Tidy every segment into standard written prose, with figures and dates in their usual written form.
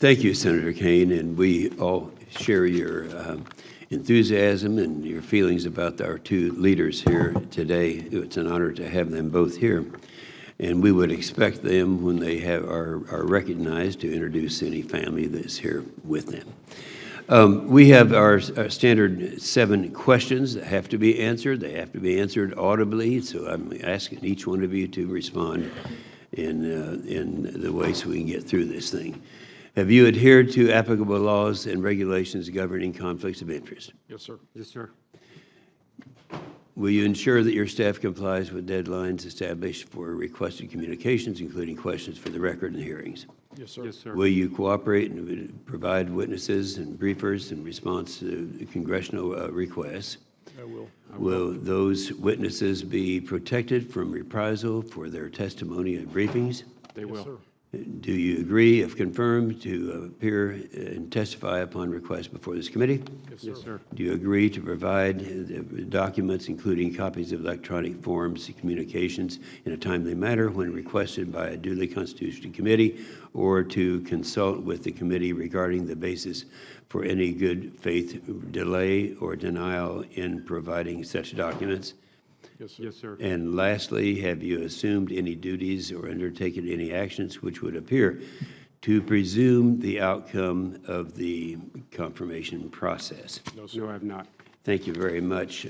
Thank you, Senator Kane, and we all share your enthusiasm and your feelings about our two leaders here today. It's an honor to have them both here, and we would expect them, when they are recognized, to introduce any family that's here with them. We have our standard 7 questions that have to be answered. They have to be answered audibly, so I'm asking each one of you to respond in the way so we can get through this thing. Have you adhered to applicable laws and regulations governing conflicts of interest? Yes, sir. Yes, sir. Will you ensure that your staff complies with deadlines established for requested communications, including questions for the record and hearings? Yes, sir. Yes, sir. Will you cooperate and provide witnesses and briefers in response to congressional requests? I will. Will those witnesses be protected from reprisal for their testimony at briefings? They will. Yes, sir. Do you agree, if confirmed, to appear and testify upon request before this committee? Yes, sir. Do you agree to provide documents, including copies of electronic forms and communications, in a timely manner when requested by a duly constituted committee, or to consult with the committee regarding the basis for any good faith delay or denial in providing such documents? Yes, sir. Yes, sir. And lastly, have you assumed any duties or undertaken any actions which would appear to presume the outcome of the confirmation process? No, sir. No, I have not. Thank you very much.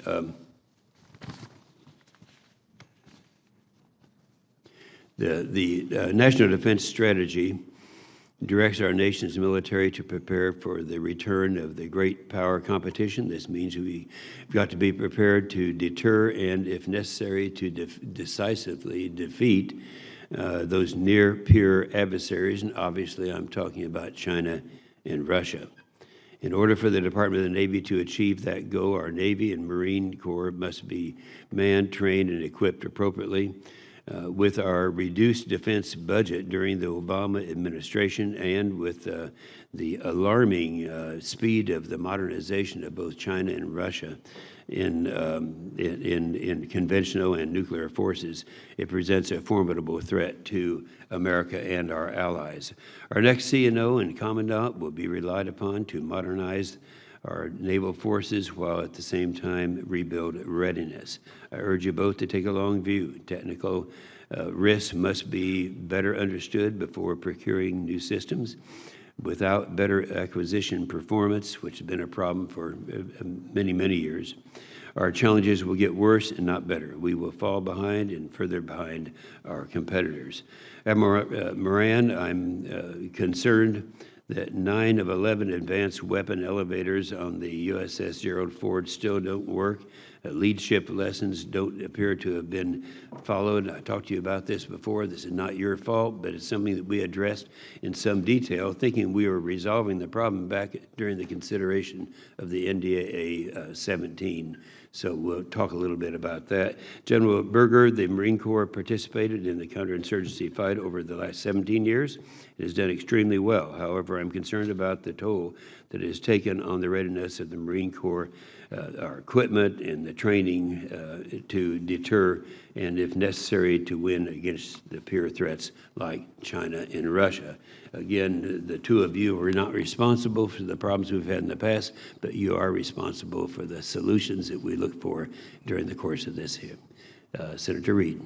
The National Defense Strategy directs our nation's military to prepare for the return of the great power competition. This means we've got to be prepared to deter and, if necessary, to decisively defeat those near-peer adversaries, and obviously I'm talking about China and Russia. In order for the Department of the Navy to achieve that goal, our Navy and Marine Corps must be manned, trained, and equipped appropriately. With our reduced defense budget during the Obama administration, and with the alarming speed of the modernization of both China and Russia in conventional and nuclear forces, it presents a formidable threat to America and our allies. Our next CNO and Commandant will be relied upon to modernize our naval forces while at the same time rebuild readiness. I urge you both to take a long view. Technical risks must be better understood before procuring new systems. Without better acquisition performance, which has been a problem for many, many years, our challenges will get worse and not better. We will fall behind and further behind our competitors. Admiral Moran, I'm concerned that 9 of 11 advanced weapon elevators on the USS Gerald Ford still don't work. Leadership lessons don't appear to have been followed. I talked to you about this before. This is not your fault, but it's something that we addressed in some detail, thinking we were resolving the problem back during the consideration of the NDAA 17. So we'll talk a little bit about that. General Berger, the Marine Corps participated in the counterinsurgency fight over the last 17 years. It has done extremely well. However, I'm concerned about the toll that it has taken on the readiness of the Marine Corps, our equipment and the training to deter and, if necessary, to win against the peer threats like China and Russia. Again, the two of you are not responsible for the problems we've had in the past, but you are responsible for the solutions that we look for during the course of this here. Senator Reed.